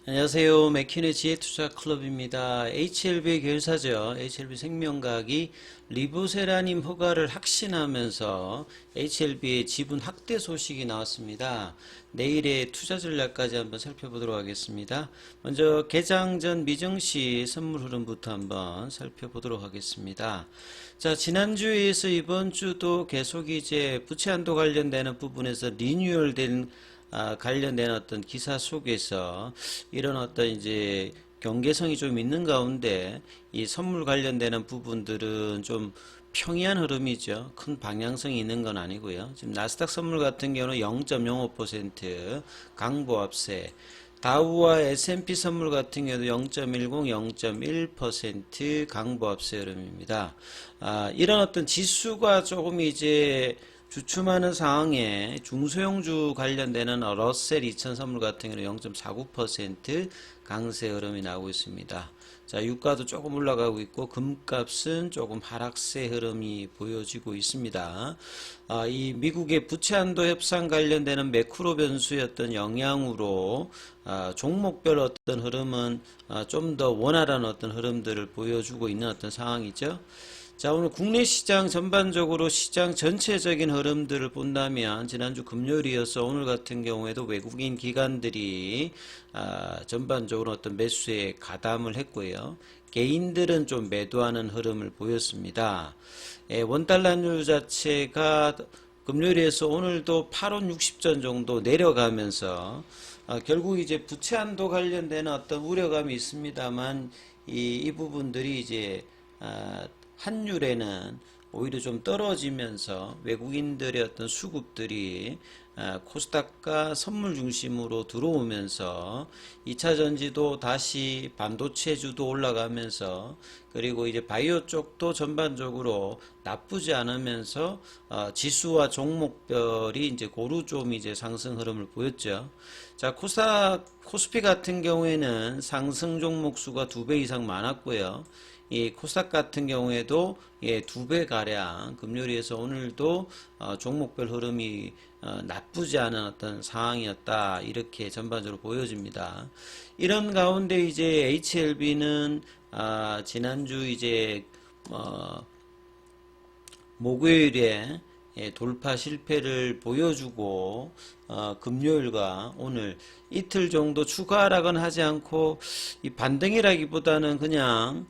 안녕하세요. 맥킨의 지혜투자클럽입니다. HLB 계열사죠. HLB 생명과학이 리보세라님 허가를 확신하면서 HLB의 지분 확대 소식이 나왔습니다. 내일의 투자 전략까지 한번 살펴보도록 하겠습니다. 먼저 개장 전 미정시 선물 흐름부터 한번 살펴보도록 하겠습니다. 자, 지난주에서 이번 주도 계속 이제 부채 한도 관련되는 부분에서 리뉴얼된 관련된 어떤 기사 속에서 이런 어떤 이제 경계성이 좀 있는 가운데 이 선물 관련되는 부분들은 좀 평이한 흐름이죠. 큰 방향성이 있는 건 아니고요. 지금 나스닥 선물 같은 경우는 0.05% 강보합세, 다우와 S&P 선물 같은 경우도 0.10, 0.1% 강보합세 흐름입니다. 이런 어떤 지수가 조금 이제 주춤하는 상황에 중소형주 관련되는 러셀 2000 선물 같은 경우는 0.49% 강세 흐름이 나오고 있습니다. 자, 유가도 조금 올라가고 있고 금값은 조금 하락세 흐름이 보여지고 있습니다. 이 미국의 부채 한도 협상 관련되는 매크로 변수였던 영향으로 종목별 어떤 흐름은 좀 더 원활한 어떤 흐름들을 보여주고 있는 어떤 상황이죠. 자, 오늘 국내 시장 전반적으로 시장 전체적인 흐름들을 본다면 지난주 금요일이어서 오늘 같은 경우에도 외국인 기관들이 전반적으로 어떤 매수에 가담을 했고요. 개인들은 좀 매도하는 흐름을 보였습니다. 원달러율 자체가 금요일에서 오늘도 8원 60전 정도 내려가면서 결국 이제 부채 한도 관련되는 어떤 우려감이 있습니다만 이 부분들이 이제 환율에는 오히려 좀 떨어지면서 외국인들의 어떤 수급들이 코스닥과 선물 중심으로 들어오면서 2차 전지도 다시 반도체주도 올라가면서 그리고 이제 바이오 쪽도 전반적으로 나쁘지 않으면서 지수와 종목별이 이제 고루 좀 이제 상승 흐름을 보였죠. 자, 코스피 같은 경우에는 상승 종목 수가 2배 이상 많았고요. 이 코스닥 같은 경우에도 2배 가량 금요일에서 오늘도 종목별 흐름이 나쁘지 않은 어떤 상황이었다 이렇게 전반적으로 보여집니다. 이런 가운데 이제 HLB는 지난주 이제 목요일에 돌파 실패를 보여주고 금요일과 오늘 이틀 정도 추가 하락은 하지 않고 이 반등이라기보다는 그냥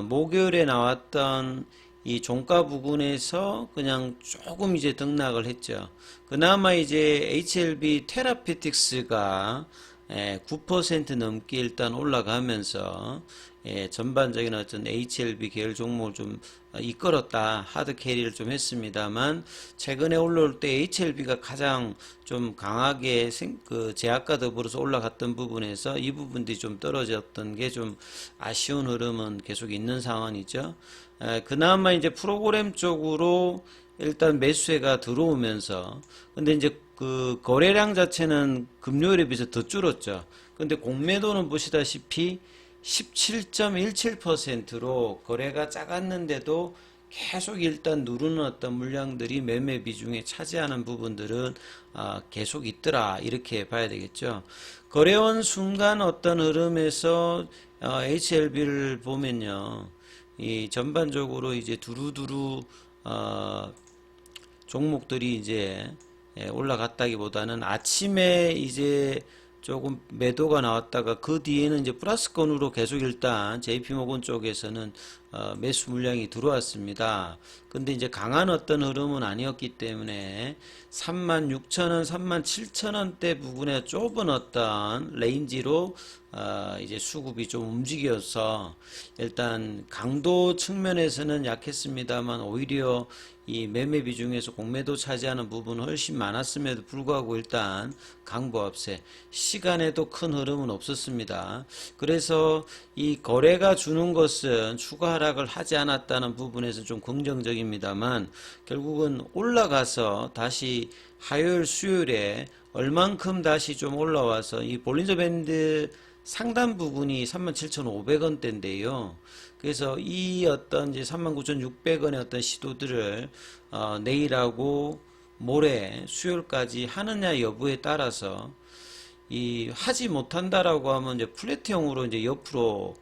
목요일에 나왔던 이 종가 부근에서 그냥 조금 이제 등락을 했죠. 그나마 이제 HLB 테라피틱스가 9% 넘게 일단 올라가면서 전반적인 어떤 HLB 계열 종목을 좀 이끌었다, 하드 캐리를 좀 했습니다만 최근에 올라올 때 HLB가 가장 좀 강하게 그 제약과 더불어서 올라갔던 부분에서 이 부분들이 좀 떨어졌던 게 좀 아쉬운 흐름은 계속 있는 상황이죠. 그나마 이제 프로그램 쪽으로 일단 매수세가 들어오면서 근데 이제 그 거래량 자체는 금요일에 비해서 더 줄었죠. 근데 공매도는 보시다시피 17.17%로 거래가 작았는데도 계속 일단 누르는 어떤 물량들이 매매 비중에 차지하는 부분들은 계속 있더라 이렇게 봐야 되겠죠. 거래원 순간 어떤 흐름에서 HLB를 보면요, 이 전반적으로 이제 두루두루 종목들이 이제 올라갔다기보다는 아침에 이제 조금 매도가 나왔다가 그 뒤에는 이제 플러스권으로 계속 일단 JP모건 쪽에서는 매수 물량이 들어왔습니다. 근데 이제 강한 어떤 흐름은 아니었기 때문에 36,000원, 37,000원대 부분에 좁은 어떤 레인지로 이제 수급이 좀 움직여서 일단 강도 측면에서는 약했습니다만 오히려 이 매매 비중에서 공매도 차지하는 부분은 훨씬 많았음에도 불구하고 일단 강보합세 시간에도 큰 흐름은 없었습니다. 그래서 이 거래가 주는 것은 추가 하락을 하지 않았다는 부분에서 좀 긍정적입니다만 결국은 올라가서 다시 화요일 수요일에 얼만큼 다시 좀 올라와서 이 볼린저 밴드 상단 부분이 37,500원대인데요. 그래서 이 어떤 이제 39,600원의 어떤 시도들을 내일하고 모레 수요일까지 하느냐 여부에 따라서 이 하지 못한다라고 하면 이제 플랫형으로 이제 옆으로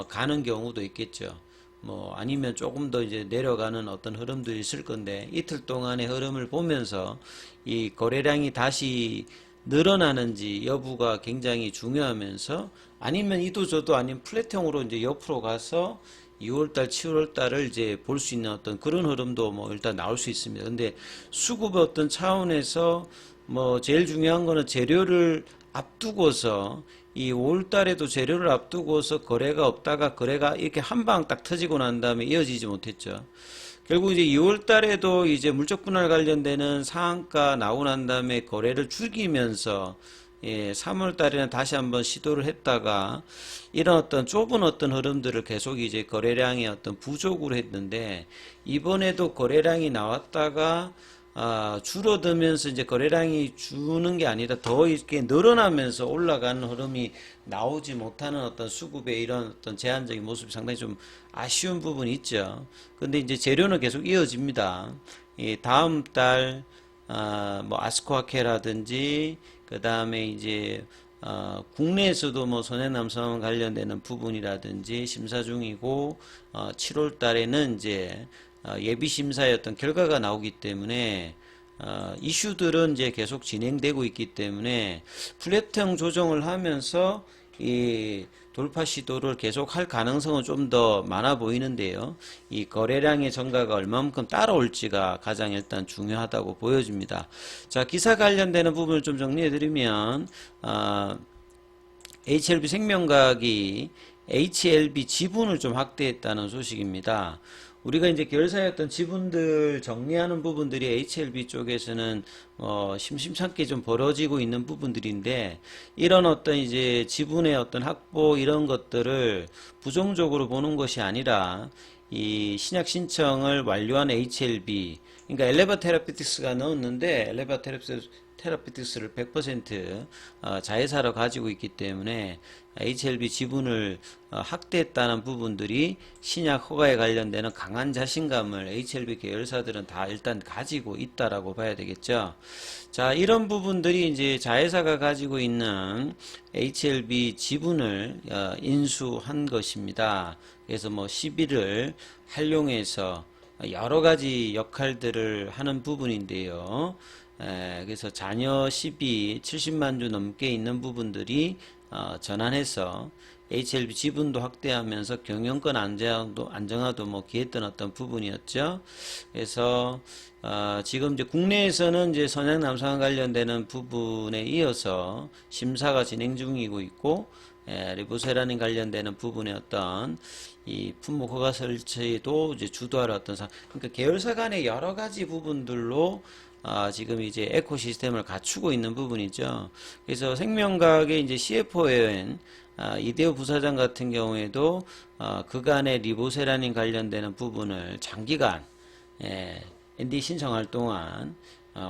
가는 경우도 있겠죠. 뭐 아니면 조금 더 이제 내려가는 어떤 흐름도 있을 건데, 이틀 동안의 흐름을 보면서 이 거래량이 다시 늘어나는지 여부가 굉장히 중요하면서, 아니면 이도저도 아닌 플랫형으로 이제 옆으로 가서 6월달, 7월달을 이제 볼 수 있는 어떤 그런 흐름도 뭐 일단 나올 수 있습니다. 근데 수급의 어떤 차원에서 뭐 제일 중요한 거는 재료를 앞두고서, 이 5월달에도 재료를 앞두고서 거래가 없다가 거래가 이렇게 한 방 딱 터지고 난 다음에 이어지지 못했죠. 결국 이제 6월달에도 이제 물적 분할 관련되는 상한가 나오고 난 다음에 거래를 죽이면서, 예, 3월달에는 다시 한번 시도를 했다가 이런 어떤 좁은 어떤 흐름들을 계속 이제 거래량의 어떤 부족으로 했는데, 이번에도 거래량이 나왔다가 줄어들면서 이제 거래량이 주는 게 아니라 더 이렇게 늘어나면서 올라가는 흐름이 나오지 못하는 어떤 수급의 이런 어떤 제한적인 모습이 상당히 좀 아쉬운 부분이 있죠. 근데 이제 재료는 계속 이어집니다. 이 다음 달, 뭐 아스코아케라든지, 그 다음에 이제 국내에서도 뭐 소년남성 관련되는 부분이라든지 심사 중이고, 7월 달에는 이제 예비 심사의 어떤 결과가 나오기 때문에 이슈들은 이제 계속 진행되고 있기 때문에 플랫형 조정을 하면서 이 돌파 시도를 계속 할 가능성은 좀 더 많아 보이는데요. 이 거래량의 증가가 얼마만큼 따라올지가 가장 일단 중요하다고 보여집니다. 자, 기사 관련되는 부분을 좀 정리해 드리면, HLB 생명과학이 HLB 지분을 좀 확대했다는 소식입니다. 우리가 이제 계열사의 어떤 지분들 정리하는 부분들이 HLB 쪽에서는 심심찮게 좀 벌어지고 있는 부분들인데, 이런 어떤 이제 지분의 어떤 확보 이런 것들을 부정적으로 보는 것이 아니라, 이 신약 신청을 완료한 HLB, 그러니까 엘레바 테라피틱스가 넣었는데 엘레바 테라피틱스를 100% 자회사로 가지고 있기 때문에 HLB 지분을 확대했다는 부분들이 신약 허가에 관련되는 강한 자신감을 HLB 계열사들은 다 일단 가지고 있다라고 봐야 되겠죠. 자, 이런 부분들이 이제 자회사가 가지고 있는 HLB 지분을 인수한 것입니다. 그래서 뭐 시비를 활용해서 여러 가지 역할들을 하는 부분인데요. 그래서 잔여 시비 70만 주 넘게 있는 부분들이 전환해서 HLB 지분도 확대하면서 경영권 안정화도 뭐 기했던 어떤 부분이었죠. 그래서 지금 이제 국내에서는 이제 선양 남성 관련되는 부분에 이어서 심사가 진행 중이고 있고, 리보세라닌 관련되는 부분의 어떤 이 품목 허가 설치도 이제 주도하러 어떤 그러니까 계열사 간의 여러 가지 부분들로 지금 이제 에코시스템을 갖추고 있는 부분이죠. 그래서 생명과학의 이제 CFO인 이대호 부사장 같은 경우에도 그간의 리보세라닌 관련되는 부분을 장기간 ND 신청할 동안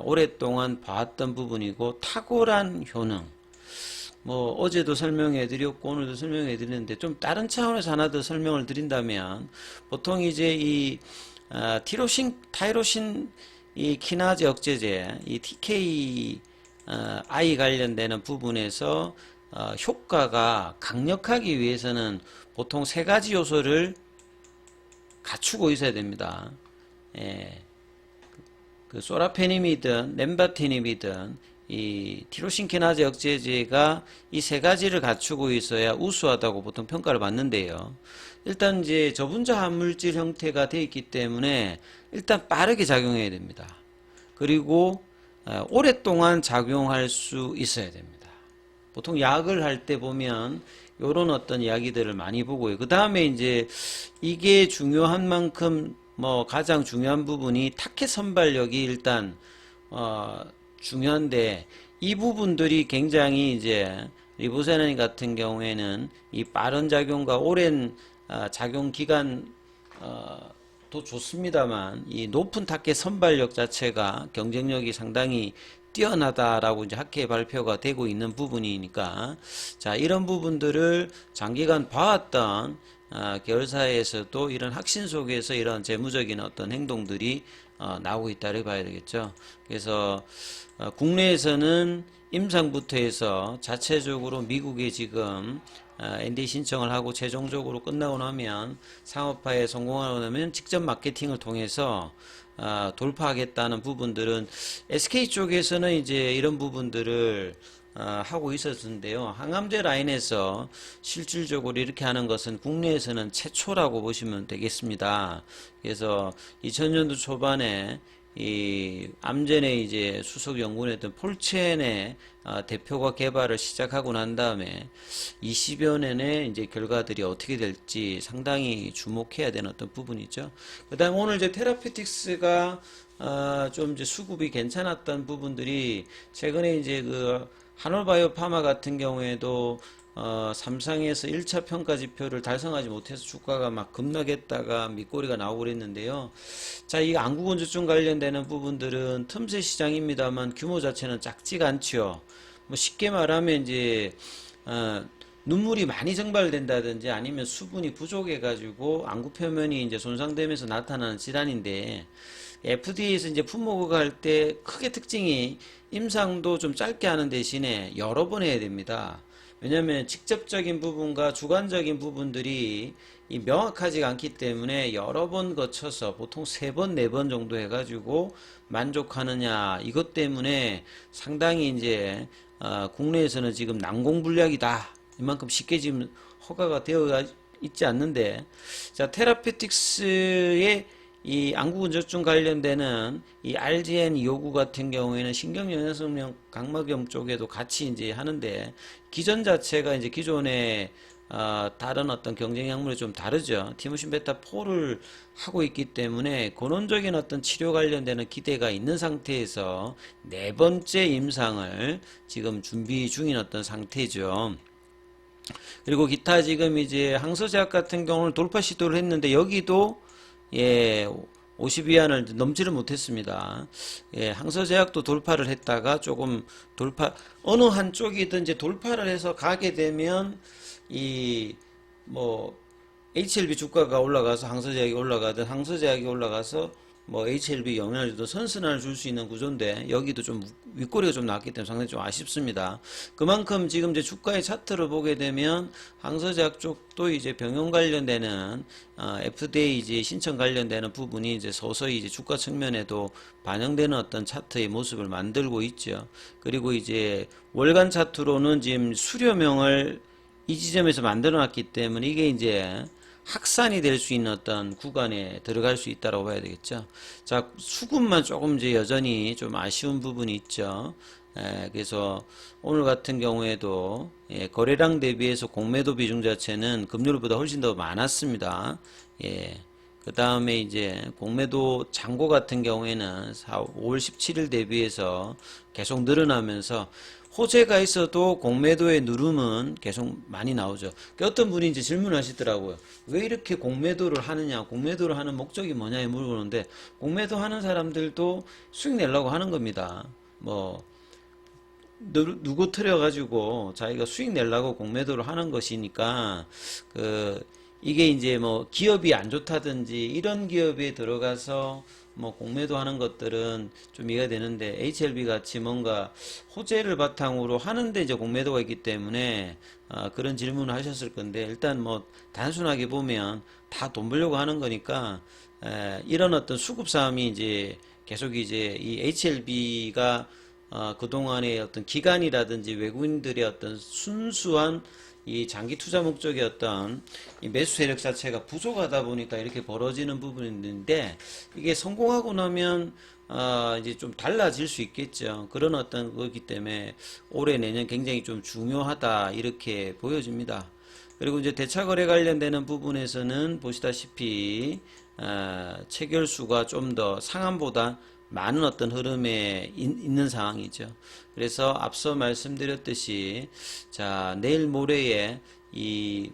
오랫동안 봐왔던 부분이고, 탁월한 효능, 뭐 어제도 설명해 드렸고 오늘도 설명해 드리는데 좀 다른 차원에서 하나 더 설명을 드린다면, 보통 이제 이 타이로신 이 키나제 억제제, 이 TK I 관련되는 부분에서 효과가 강력하기 위해서는 보통 세 가지 요소를 갖추고 있어야 됩니다. 그 소라페님이든 렘바티님이든 이 티로신키나제 억제제가 이 세 가지를 갖추고 있어야 우수하다고 보통 평가를 받는데요. 일단 이제 저분자 합물질 형태가 되어 있기 때문에 일단 빠르게 작용해야 됩니다. 그리고 오랫동안 작용할 수 있어야 됩니다. 보통 약을 할 때 보면 이런 어떤 이야기들을 많이 보고요. 그 다음에 이제 이게 중요한 만큼 뭐 가장 중요한 부분이 타켓 선발력이 일단 중요한데, 이 부분들이 굉장히 이제 리보세라닌 같은 경우에는 이 빠른 작용과 오랜 작용 기간 도 좋습니다만, 이 높은 타켓 선발력 자체가 경쟁력이 상당히 뛰어나다라고 이제 학회 발표가 되고 있는 부분이니까, 자, 이런 부분들을 장기간 봐왔던 계열사에서도 이런 확신 속에서 이런 재무적인 어떤 행동들이 나오고 있다고 봐야 되겠죠. 그래서 국내에서는 임상부터 해서 자체적으로 미국에 지금 NDA 신청을 하고 최종적으로 끝나고 나면 상업화에 성공하고 나면 직접 마케팅을 통해서 돌파하겠다는 부분들은 SK 쪽에서는 이제 이런 부분들을 하고 있었는데요. 항암제 라인에서 실질적으로 이렇게 하는 것은 국내에서는 최초라고 보시면 되겠습니다. 그래서 2000년도 초반에 이 암젠의 이제 수석 연구원이었던 폴첸의 대표가 개발을 시작하고 난 다음에 20여 년의 이제 결과들이 어떻게 될지 상당히 주목해야 되는 어떤 부분이죠. 그 다음 오늘 이제 테라피틱스가 좀 이제 수급이 괜찮았던 부분들이 최근에 이제 그 한올바이오 파마 같은 경우에도 삼상에서 1차 평가 지표를 달성하지 못해서 주가가 막 급락했다가 밑꼬리가 나오고 그랬는데요. 자, 이 안구건조증 관련되는 부분들은 틈새 시장입니다만 규모 자체는 작지가 않죠. 뭐 쉽게 말하면 이제 눈물이 많이 증발된다든지 아니면 수분이 부족해가지고 안구 표면이 이제 손상되면서 나타나는 질환인데 FDA에서 이제 품목을 할 때 크게 특징이 임상도 좀 짧게 하는 대신에 여러 번 해야 됩니다. 왜냐하면 직접적인 부분과 주관적인 부분들이 명확하지가 않기 때문에 여러 번 거쳐서 보통 3번, 4번 정도 해가지고 만족하느냐 이것 때문에 상당히 이제 국내에서는 지금 난공불락이다 이만큼 쉽게 지금 허가가 되어 있지 않는데 자 테라피틱스의 이 안구건조증 관련되는 이 RGN259 같은 경우에는 신경연화성형 각막염 쪽에도 같이 이제 하는데 기전 자체가 이제 기존의 다른 어떤 경쟁 약물이 좀 다르죠. 티모신 베타 4를 하고 있기 때문에 근원적인 어떤 치료 관련되는 기대가 있는 상태에서 네 번째 임상을 지금 준비 중인 어떤 상태죠. 그리고 기타 지금 이제 항서제약 같은 경우는 돌파 시도를 했는데 여기도 예, 50위안을 넘지를 못했습니다. 예, 항서제약도 돌파를 했다가 조금 어느 한쪽이든 이제 돌파를 해서 가게 되면, HLB 주가가 올라가서 항서제약이 올라가든 항서제약이 올라가서 HLB 영향을 주든 선순환을 줄 수 있는 구조인데 여기도 좀 윗꼬리가 좀 나왔기 때문에 상당히 좀 아쉽습니다. 그만큼 지금 이제 주가의 차트를 보게 되면 항서제약 쪽도 이제 병용 관련되는 FDA 이제 신청 관련되는 부분이 이제 서서히 이제 주가 측면에도 반영되는 어떤 차트의 모습을 만들고 있죠. 그리고 이제 월간 차트로는 지금 수료명을 이 지점에서 만들어 놨기 때문에 이게 이제 확산이 될 수 있는 어떤 구간에 들어갈 수 있다고 봐야 되겠죠. 자, 수급만 조금 이제 여전히 좀 아쉬운 부분이 있죠. 그래서 오늘 같은 경우에도 거래량 대비해서 공매도 비중 자체는 금요일보다 훨씬 더 많았습니다. 그 다음에 이제 공매도 잔고 같은 경우에는 5월 17일 대비해서 계속 늘어나면서 호재가 있어도 공매도의 누름은 계속 많이 나오죠. 어떤 분이 이제 질문하시더라고요. 왜 이렇게 공매도를 하느냐, 공매도를 하는 목적이 뭐냐 물어보는데 공매도 하는 사람들도 수익 내려고 하는 겁니다. 누구 틀어가지고 자기가 수익 내려고 공매도를 하는 것이니까 이게 이제 기업이 안 좋다든지 이런 기업에 들어가서 공매도 하는 것들은 좀 이해가 되는데 HLB 같이 뭔가 호재를 바탕으로 하는데 이제 공매도가 있기 때문에 그런 질문을 하셨을 건데 일단 단순하게 보면 다 돈 벌려고 하는 거니까 이런 어떤 수급 싸움이 이제 계속 이제 이 HLB가 그동안의 어떤 기관이라든지 외국인들의 어떤 순수한 이 장기 투자 목적의 어떤 이 매수 세력 자체가 부족하다 보니까 이렇게 벌어지는 부분이 있는데 이게 성공하고 나면 이제 좀 달라질 수 있겠죠. 그런 어떤 거기 때문에 올해 내년 굉장히 좀 중요하다 이렇게 보여집니다. 그리고 이제 대차 거래 관련되는 부분에서는 보시다시피 체결수가 좀 더 상한보다 많은 어떤 흐름에 있는 상황이죠. 그래서 앞서 말씀드렸듯이 자 내일 모레에 이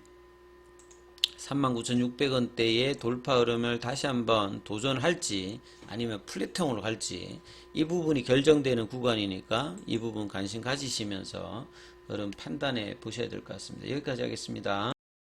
39,600원대의 돌파 흐름을 다시 한번 도전할지 아니면 플랫형으로 갈지 이 부분이 결정되는 구간이니까 이 부분 관심 가지시면서 흐름 판단해 보셔야 될 것 같습니다. 여기까지 하겠습니다.